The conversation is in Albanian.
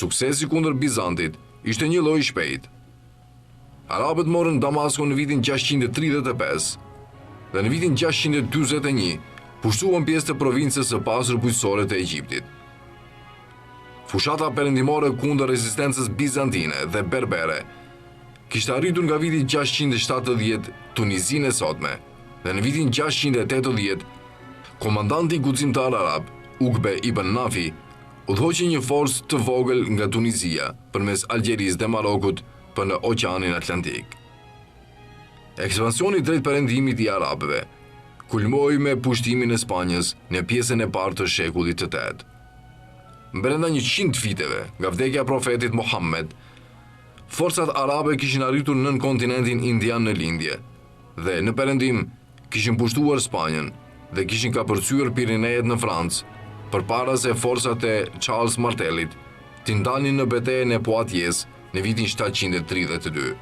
Suksesi kundër Bizantit ishte një lojë shpejt. Arabët morën Damaskun në vitin 635 dhe në vitin 641 pushtuan pjesë të provincës së pasur bujqësore të Egjiptit. Fushata perëndimore kundër rezistencës bizantine dhe berbere kishte arritur nga viti 670 Tunizinë e sotme dhe në vitin 680 komandanti guximtar arab Ukbe ibn Nafi udhëhoqi një forcë të vogël nga Tunizia përmes Algjerisë dhe Marokut për në Oqeanin Atlantik. Ekspansioni drejt perëndimit i arabëve kulmoi me pushtimin e Spanjës në pjesën e parë të shekullit të 8. Brenda 100 viteve nga vdekja profetit Muhammed, forcat arabe kishin arritur nën kontinentin indian në lindje dhe në perëndim kishin pushtuar Spanjën dhe kishin kapërcyer Pirinejet në Francë përpara se forcat e Charles Martelit t'i ndalnin në betejën e Poitiers në vitin 732.